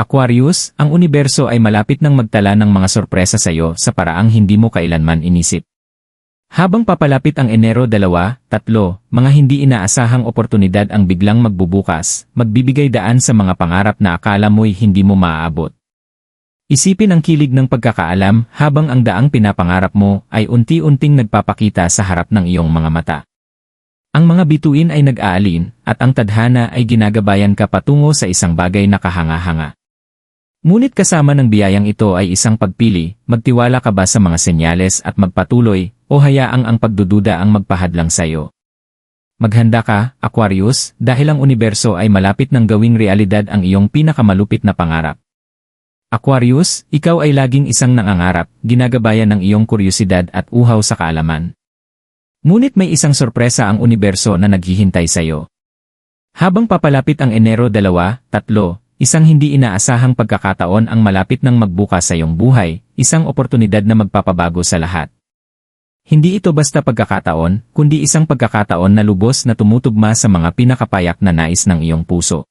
Aquarius, ang universo ay malapit nang magtala ng mga sorpresa sa iyo sa paraang hindi mo kailanman inisip. Habang papalapit ang Enero 2, 3, mga hindi inaasahang oportunidad ang biglang magbubukas, magbibigay daan sa mga pangarap na akala mo'y hindi mo maaabot. Isipin ang kilig ng pagkakaalam habang ang daang pinapangarap mo ay unti-unting nagpapakita sa harap ng iyong mga mata. Ang mga bituin ay nag-aalin at ang tadhana ay ginagabayan ka patungo sa isang bagay na kahanga-hanga. Ngunit kasama ng biyayang ito ay isang pagpili, magtiwala ka ba sa mga senyales at magpatuloy, o hayaang ang pagdududa ang magpahadlang sa iyo. Maghanda ka, Aquarius, dahil ang universo ay malapit ng gawing realidad ang iyong pinakamalupit na pangarap. Aquarius, ikaw ay laging isang nangangarap, ginagabayan ng iyong kuryosidad at uhaw sa kaalaman. Ngunit may isang sorpresa ang universo na naghihintay sa iyo. Habang papalapit ang Enero 2, 3, isang hindi inaasahang pagkakataon ang malapit ng magbukas sa iyong buhay, isang oportunidad na magpapabago sa lahat. Hindi ito basta pagkakataon, kundi isang pagkakataon na lubos na tumutugma sa mga pinakapayak na nais ng iyong puso.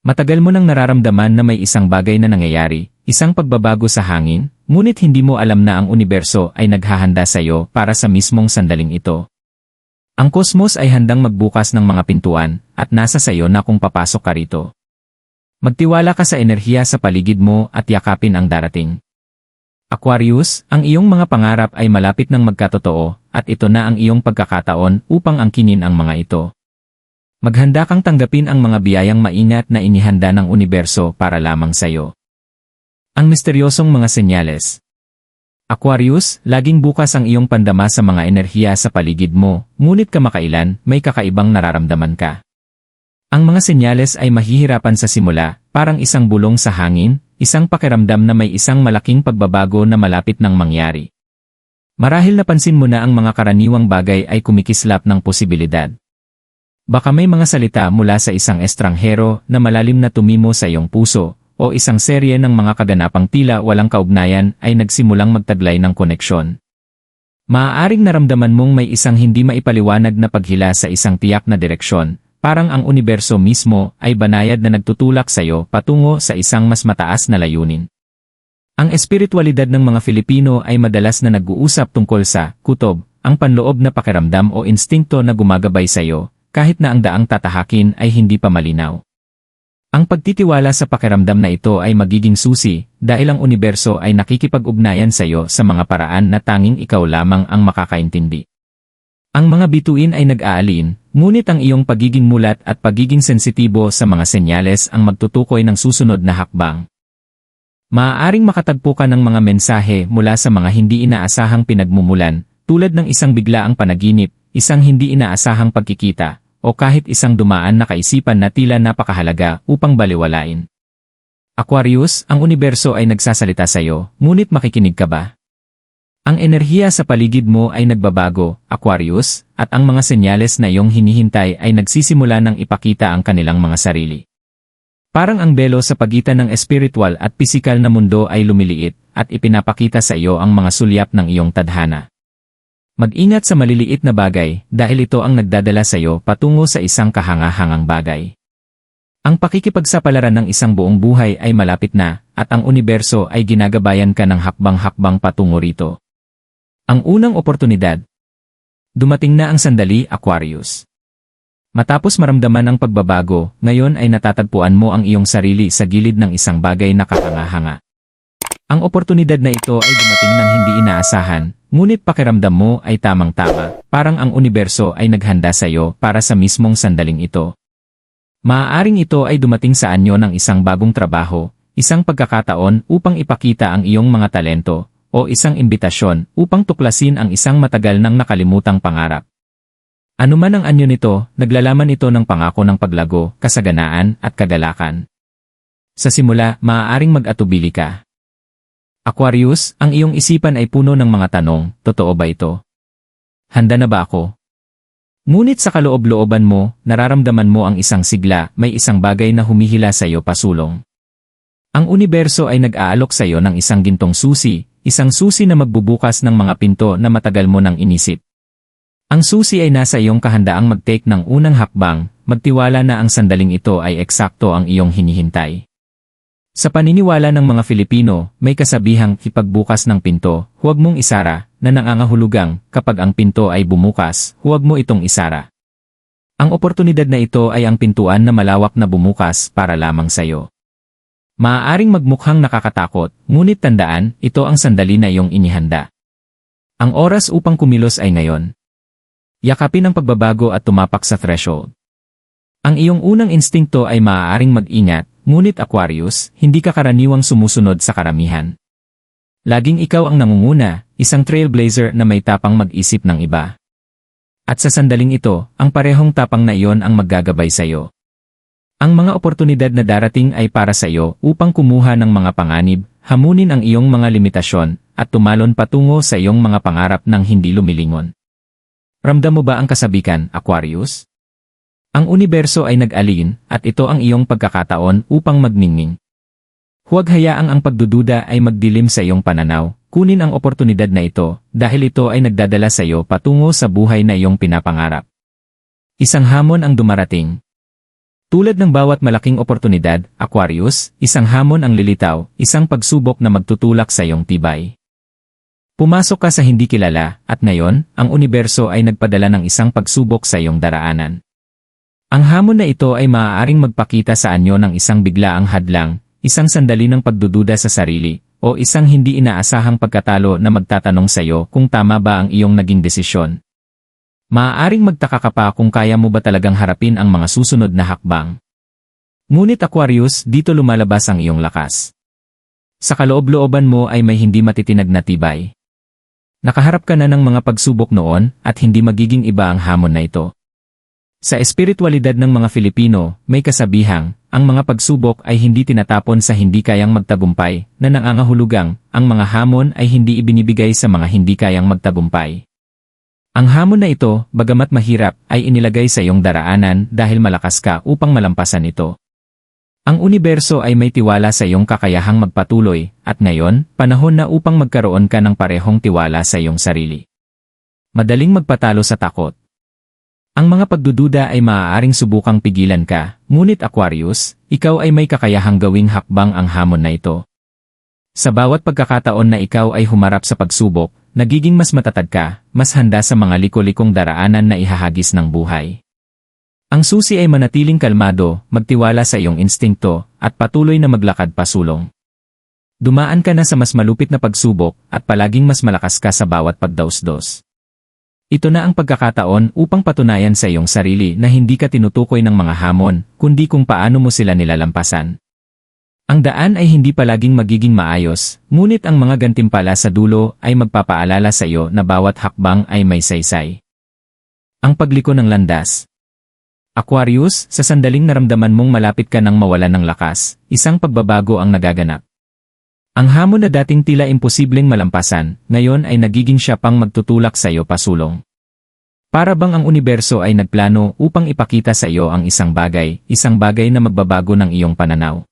Matagal mo nang nararamdaman na may isang bagay na nangyayari, isang pagbabago sa hangin, ngunit hindi mo alam na ang universo ay naghahanda sa iyo para sa mismong sandaling ito. Ang kosmos ay handang magbukas ng mga pintuan, at nasa sa iyo na kung papasok ka rito. Magtiwala ka sa enerhiya sa paligid mo at yakapin ang darating. Aquarius, ang iyong mga pangarap ay malapit ng magkatotoo, at ito na ang iyong pagkakataon upang angkinin ang mga ito. Maghanda kang tanggapin ang mga biyayang maingat na inihanda ng universo para lamang sa iyo. Ang misteryosong mga senyales. Aquarius, laging bukas ang iyong pandama sa mga enerhiya sa paligid mo, ngunit kamakailan may kakaibang nararamdaman ka. Ang mga senyales ay mahihirapan sa simula, parang isang bulong sa hangin, isang pakiramdam na may isang malaking pagbabago na malapit nang mangyari. Marahil napansin mo na ang mga karaniwang bagay ay kumikislap ng posibilidad. Baka may mga salita mula sa isang estranghero na malalim na tumimo sa iyong puso, o isang serye ng mga kaganapang tila walang kaugnayan ay nagsimulang magtaglay ng koneksyon. Maaaring naramdaman mong may isang hindi maipaliwanag na paghila sa isang tiyak na direksyon. Parang ang universo mismo ay banayad na nagtutulak sa iyo patungo sa isang mas mataas na layunin. Ang espiritualidad ng mga Filipino ay madalas na nag-uusap tungkol sa kutob, ang panloob na pakiramdam o instingto na gumagabay sa iyo, kahit na ang daang tatahakin ay hindi pa malinaw. Ang pagtitiwala sa pakiramdam na ito ay magiging susi dahil ang universo ay nakikipag-ugnayan sa iyo sa mga paraan na tanging ikaw lamang ang makakaintindi. Ang mga bituin ay nag-aalin, ngunit ang iyong pagiging mulat at pagiging sensitibo sa mga senyales ang magtutukoy ng susunod na hakbang. Maaaring makatagpo ka ng mga mensahe mula sa mga hindi inaasahang pinagmumulan, tulad ng isang biglaang panaginip, isang hindi inaasahang pagkikita, o kahit isang dumaan na kaisipan na tila napakahalaga upang baliwalain. Aquarius, ang universo ay nagsasalita sa iyo, ngunit makikinig ka ba? Ang enerhiya sa paligid mo ay nagbabago, Aquarius, at ang mga senyales na iyong hinihintay ay nagsisimula ng ipakita ang kanilang mga sarili. Parang ang belo sa pagitan ng espiritual at pisikal na mundo ay lumiliit, at ipinapakita sa iyo ang mga sulyap ng iyong tadhana. Mag-ingat sa maliliit na bagay, dahil ito ang nagdadala sa iyo patungo sa isang kahanga-hangang bagay. Ang pakikipagsapalaran ng isang buong buhay ay malapit na, at ang universo ay ginagabayan ka ng hakbang-hakbang patungo rito. Ang unang oportunidad. Dumating na ang sandali, Aquarius. Matapos maramdaman ang pagbabago, ngayon ay natatagpuan mo ang iyong sarili sa gilid ng isang bagay na kahanga-hanga. Ang oportunidad na ito ay dumating ng hindi inaasahan, ngunit pakiramdam mo ay tamang-tama, parang ang universo ay naghanda sa iyo para sa mismong sandaling ito. Maaaring ito ay dumating sa anyo ng isang bagong trabaho, isang pagkakataon upang ipakita ang iyong mga talento, o isang imbitasyon upang tuklasin ang isang matagal nang nakalimutang pangarap. Ano man ang anyo nito, naglalaman ito ng pangako ng paglago, kasaganaan, at kagalakan. Sa simula, maaaring mag-atubili ka. Aquarius, ang iyong isipan ay puno ng mga tanong, totoo ba ito? Handa na ba ako? Ngunit sa kaloob-looban mo, nararamdaman mo ang isang sigla, may isang bagay na humihila sa iyo pasulong. Ang universo ay nag-aalok sa iyo ng isang gintong susi, isang susi na magbubukas ng mga pinto na matagal mo nang inisip. Ang susi ay nasa iyong kahandaang mag-take ng unang hakbang, magtiwala na ang sandaling ito ay eksakto ang iyong hinihintay. Sa paniniwala ng mga Filipino, may kasabihang ipagbukas ng pinto, huwag mong isara, na nangangahulugang kapag ang pinto ay bumukas, huwag mo itong isara. Ang oportunidad na ito ay ang pintuan na malawak na bumukas para lamang sa iyo. Maaaring magmukhang nakakatakot, ngunit tandaan, ito ang sandali na iyong inihanda. Ang oras upang kumilos ay ngayon. Yakapin ang pagbabago at tumapak sa threshold. Ang iyong unang instingto ay maaaring mag-ingat, ngunit Aquarius, hindi ka karaniwang sumusunod sa karamihan. Laging ikaw ang nangunguna, isang trailblazer na may tapang mag-isip ng iba. At sa sandaling ito, ang parehong tapang na iyon ang maggagabay sa iyo. Ang mga oportunidad na darating ay para sa iyo upang kumuha ng mga panganib, hamunin ang iyong mga limitasyon, at tumalon patungo sa iyong mga pangarap ng hindi lumilingon. Ramdam mo ba ang kasabikan, Aquarius? Ang universo ay nag-alin, at ito ang iyong pagkakataon upang magningning. Huwag hayaang ang pagdududa ay magdilim sa iyong pananaw, kunin ang oportunidad na ito, dahil ito ay nagdadala sa iyo patungo sa buhay na iyong pinapangarap. Isang hamon ang dumarating. Tulad ng bawat malaking oportunidad, Aquarius, isang hamon ang lilitaw, isang pagsubok na magtutulak sa iyong tibay. Pumasok ka sa hindi kilala, at ngayon, ang universo ay nagpadala ng isang pagsubok sa iyong daraanan. Ang hamon na ito ay maaaring magpakita sa anyo ng isang biglaang hadlang, isang sandali ng pagdududa sa sarili, o isang hindi inaasahang pagkatalo na magtatanong sa iyo kung tama ba ang iyong naging desisyon. Maaaring magtaka ka pa kung kaya mo ba talagang harapin ang mga susunod na hakbang. Ngunit Aquarius, dito lumalabas ang iyong lakas. Sa kaloob-looban mo ay may hindi matitinag na tibay. Nakaharap ka na ng mga pagsubok noon at hindi magiging iba ang hamon na ito. Sa espiritualidad ng mga Filipino, may kasabihang, ang mga pagsubok ay hindi tinatapon sa hindi kayang magtagumpay, na nangangahulugang, ang mga hamon ay hindi ibinibigay sa mga hindi kayang magtagumpay. Ang hamon na ito, bagamat mahirap, ay inilagay sa iyong daraanan dahil malakas ka upang malampasan ito. Ang universo ay may tiwala sa iyong kakayahang magpatuloy, at ngayon, panahon na upang magkaroon ka ng parehong tiwala sa iyong sarili. Madaling magpatalo sa takot. Ang mga pagdududa ay maaaring subukang pigilan ka, ngunit Aquarius, ikaw ay may kakayahang gawing hakbang ang hamon na ito. Sa bawat pagkakataon na ikaw ay humarap sa pagsubok, nagiging mas matatag ka, mas handa sa mga liko-likong daraanan na ihahagis ng buhay. Ang susi ay manatiling kalmado, magtiwala sa iyong instingto, at patuloy na maglakad pasulong. Dumaan ka na sa mas malupit na pagsubok, at palaging mas malakas ka sa bawat pagdaos-dos. Ito na ang pagkakataon upang patunayan sa iyong sarili na hindi ka tinutukoy ng mga hamon, kundi kung paano mo sila nilalampasan. Ang daan ay hindi palaging magiging maayos, ngunit ang mga gantimpala sa dulo ay magpapaalala sa iyo na bawat hakbang ay may saysay. Ang pagliko ng landas. Aquarius, sa sandaling naramdaman mong malapit ka nang mawalan ng lakas, isang pagbabago ang nagaganap. Ang hamon na dating tila imposibleng malampasan, ngayon ay nagiging siya pang magtutulak sa iyo pasulong. Para bang ang universo ay nagplano upang ipakita sa iyo ang isang bagay na magbabago ng iyong pananaw.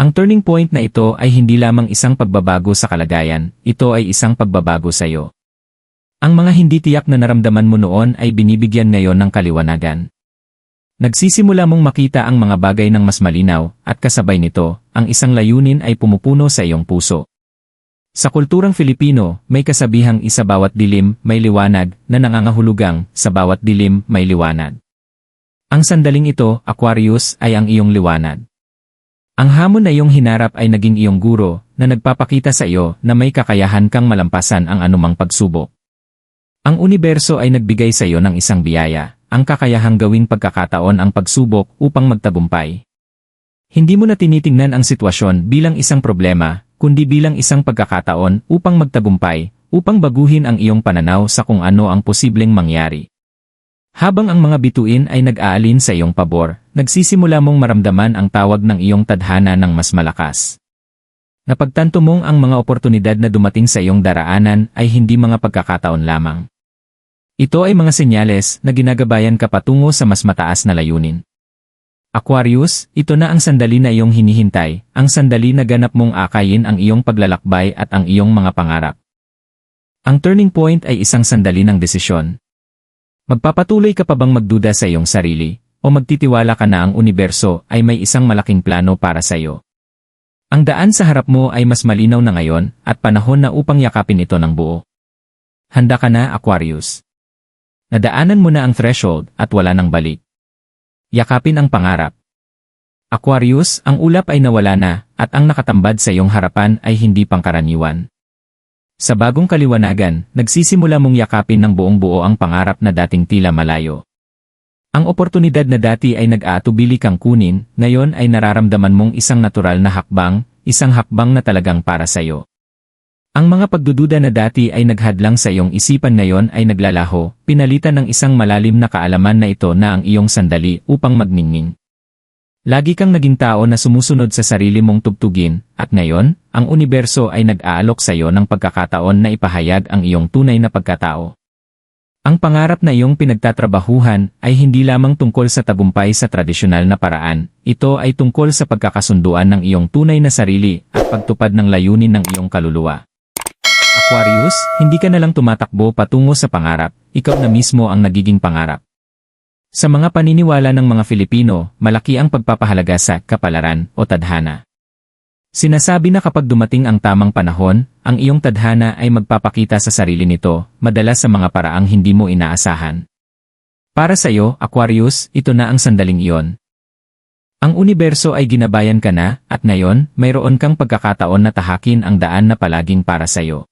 Ang turning point na ito ay hindi lamang isang pagbabago sa kalagayan, ito ay isang pagbabago sa iyo. Ang mga hindi tiyak na naramdaman mo noon ay binibigyan ngayon ng kaliwanagan. Nagsisimula mong makita ang mga bagay ng mas malinaw, at kasabay nito, ang isang layunin ay pumupuno sa iyong puso. Sa kulturang Filipino, may kasabihang isa bawat dilim, may liwanag, na nangangahulugang, sa bawat dilim, may liwanag. Ang sandaling ito, Aquarius, ay ang iyong liwanag. Ang hamon na iyong hinarap ay naging iyong guro, na nagpapakita sa iyo na may kakayahan kang malampasan ang anumang pagsubok. Ang universo ay nagbigay sa iyo ng isang biyaya, ang kakayahang gawing pagkakataon ang pagsubok upang magtagumpay. Hindi mo na tinitingnan ang sitwasyon bilang isang problema, kundi bilang isang pagkakataon upang magtagumpay, upang baguhin ang iyong pananaw sa kung ano ang posibleng mangyari. Habang ang mga bituin ay nag-aalin sa iyong pabor, nagsisimula mong maramdaman ang tawag ng iyong tadhana ng mas malakas. Napagtanto mong ang mga oportunidad na dumating sa iyong daraanan ay hindi mga pagkakataon lamang. Ito ay mga senyales na ginagabayan ka patungo sa mas mataas na layunin. Aquarius, ito na ang sandali na iyong hinihintay, ang sandali na ganap mong akayin ang iyong paglalakbay at ang iyong mga pangarap. Ang turning point ay isang sandali ng desisyon. Magpapatuloy ka pa bang magduda sa iyong sarili, o magtitiwala ka na ang universo ay may isang malaking plano para sa iyo? Ang daan sa harap mo ay mas malinaw na ngayon at panahon na upang yakapin ito ng buo. Handa ka na, Aquarius. Nadaanan mo na ang threshold at wala nang balik. Yakapin ang pangarap. Aquarius, ang ulap ay nawala na at ang nakatambad sa iyong harapan ay hindi pangkaraniwan. Sa bagong kaliwanagan, nagsisimula mong yakapin ng buong buo ang pangarap na dating tila malayo. Ang oportunidad na dati ay nag-aatubili kang kunin, ngayon ay nararamdaman mong isang natural na hakbang, isang hakbang na talagang para sa iyo. Ang mga pagdududa na dati ay naghadlang sa iyong isipan ngayon ay naglalaho, pinalitan ng isang malalim na kaalaman na ito na ang iyong sandali upang magningning. Lagi kang naging tao na sumusunod sa sarili mong tugtugin, at ngayon, ang universo ay nag-aalok sa iyo ng pagkakataon na ipahayag ang iyong tunay na pagkatao. Ang pangarap na iyong pinagtatrabahuhan ay hindi lamang tungkol sa tagumpay sa tradisyonal na paraan, ito ay tungkol sa pagkakasunduan ng iyong tunay na sarili at pagtupad ng layunin ng iyong kaluluwa. Aquarius, hindi ka na lang tumatakbo patungo sa pangarap, ikaw na mismo ang nagiging pangarap. Sa mga paniniwala ng mga Filipino, malaki ang pagpapahalaga sa kapalaran o tadhana. Sinasabi na kapag dumating ang tamang panahon, ang iyong tadhana ay magpapakita sa sarili nito, madalas sa mga paraang hindi mo inaasahan. Para sa iyo, Aquarius, ito na ang sandaling iyon. Ang universo ay ginabayan ka na, at ngayon, mayroon kang pagkakataon na tahakin ang daan na palaging para sa iyo.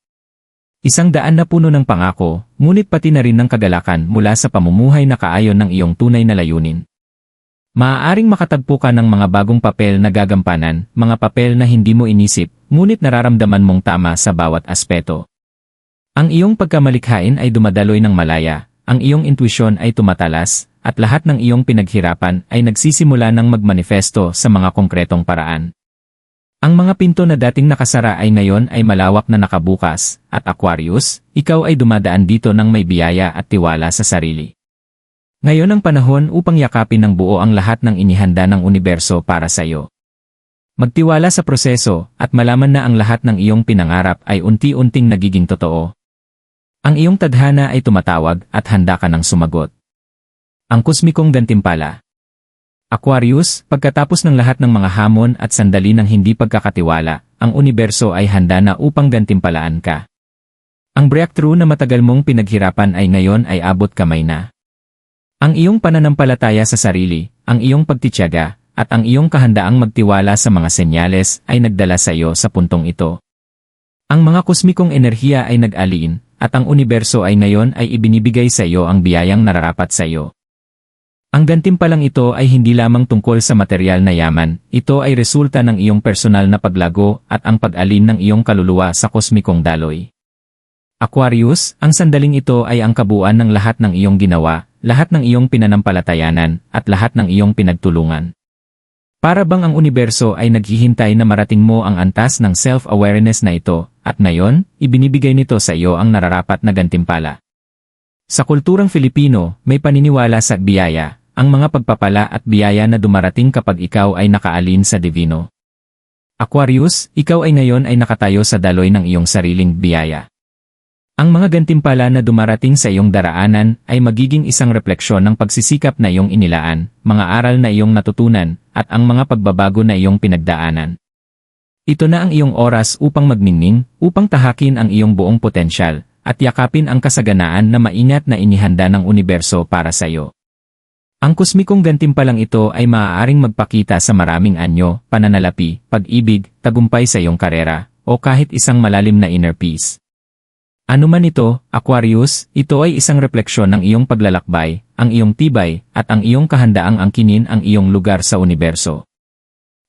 Isang daan na puno ng pangako, ngunit pati na rin ng kagalakan mula sa pamumuhay na kaayon ng iyong tunay na layunin. Maaaring makatagpo ka ng mga bagong papel na gagampanan, mga papel na hindi mo inisip, ngunit nararamdaman mong tama sa bawat aspeto. Ang iyong pagkamalikhain ay dumadaloy ng malaya, ang iyong intuisyon ay tumatalas, at lahat ng iyong pinaghirapan ay nagsisimula ng magmanifesto sa mga konkretong paraan. Ang mga pinto na dating nakasara ay ngayon ay malawak na nakabukas, at Aquarius, ikaw ay dumadaan dito ng may biyaya at tiwala sa sarili. Ngayon ang panahon upang yakapin ng buo ang lahat ng inihanda ng universo para sa iyo. Magtiwala sa proseso, at malaman na ang lahat ng iyong pinangarap ay unti-unting nagiging totoo. Ang iyong tadhana ay tumatawag at handa ka ng sumagot. Ang kosmikong gantimpala. Aquarius, pagkatapos ng lahat ng mga hamon at sandali ng hindi pagkakatiwala, ang universo ay handa na upang gantimpalaan ka. Ang breakthrough na matagal mong pinaghirapan ay ngayon ay abot kamay na. Ang iyong pananampalataya sa sarili, ang iyong pagtitiyaga, at ang iyong kahandaang magtiwala sa mga senyales ay nagdala sa iyo sa puntong ito. Ang mga kosmikong enerhiya ay nag-alin, at ang universo ay ngayon ay ibinibigay sa iyo ang biyayang nararapat sa iyo. Ang gantimpalang ito ay hindi lamang tungkol sa material na yaman, ito ay resulta ng iyong personal na paglago at ang pag-alin ng iyong kaluluwa sa kosmikong daloy. Aquarius, ang sandaling ito ay ang kabuuan ng lahat ng iyong ginawa, lahat ng iyong pinanampalatayanan, at lahat ng iyong pinagtulungan. Para bang ang universo ay naghihintay na marating mo ang antas ng self-awareness na ito, at ngayon, ibinibigay nito sa iyo ang nararapat na gantimpala. Sa kulturang Filipino, may paniniwala sa biyaya, ang mga pagpapala at biyaya na dumarating kapag ikaw ay nakaalin sa divino. Aquarius, ikaw ay ngayon ay nakatayo sa daloy ng iyong sariling biyaya. Ang mga gantimpala na dumarating sa iyong daraanan ay magiging isang refleksyon ng pagsisikap na iyong inilaan, mga aral na iyong natutunan, at ang mga pagbabago na iyong pinagdaanan. Ito na ang iyong oras upang magningning, upang tahakin ang iyong buong potensyal, at yakapin ang kasaganaan na maingat na inihanda ng universo para sa iyo. Ang kosmikong gantimpalang ito ay maaaring magpakita sa maraming anyo, pananalapi, pag-ibig, tagumpay sa iyong karera, o kahit isang malalim na inner peace. Ano man ito, Aquarius, ito ay isang refleksyon ng iyong paglalakbay, ang iyong tibay, at ang iyong kahandaang angkinin ang iyong lugar sa universo.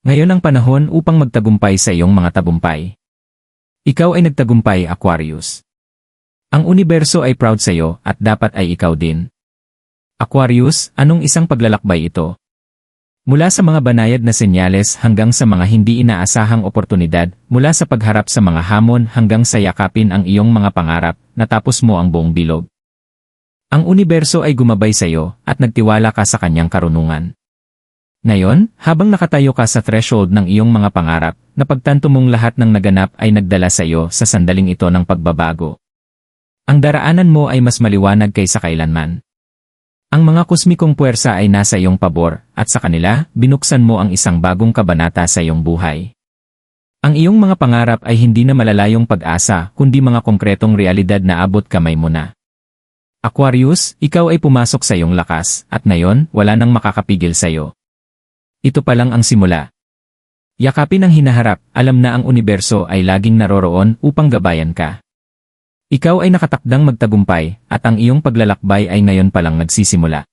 Ngayon ang panahon upang magtagumpay sa iyong mga tagumpay. Ikaw ay nagtagumpay, Aquarius. Ang universo ay proud sa iyo at dapat ay ikaw din. Aquarius, anong isang paglalakbay ito? Mula sa mga banayad na senyales hanggang sa mga hindi inaasahang oportunidad, mula sa pagharap sa mga hamon hanggang sa yakapin ang iyong mga pangarap, natapos mo ang buong bilog. Ang universo ay gumabay sa iyo at nagtiwala ka sa kanyang karunungan. Ngayon, habang nakatayo ka sa threshold ng iyong mga pangarap, napagtanto mong lahat ng naganap ay nagdala sa iyo sa sandaling ito ng pagbabago. Ang daraanan mo ay mas maliwanag kaysa kailanman. Ang mga kosmikong puwersa ay nasa iyong pabor, at sa kanila, binuksan mo ang isang bagong kabanata sa iyong buhay. Ang iyong mga pangarap ay hindi na malalayong pag-asa, kundi mga konkretong realidad na abot kamay mo na. Aquarius, ikaw ay pumasok sa iyong lakas, at ngayon, wala nang makakapigil sa iyo. Ito pa lang ang simula. Yakapin ang hinaharap, alam na ang universo ay laging naroroon upang gabayan ka. Ikaw ay nakatakdang magtagumpay, at ang iyong paglalakbay ay ngayon pa lang nagsisimula.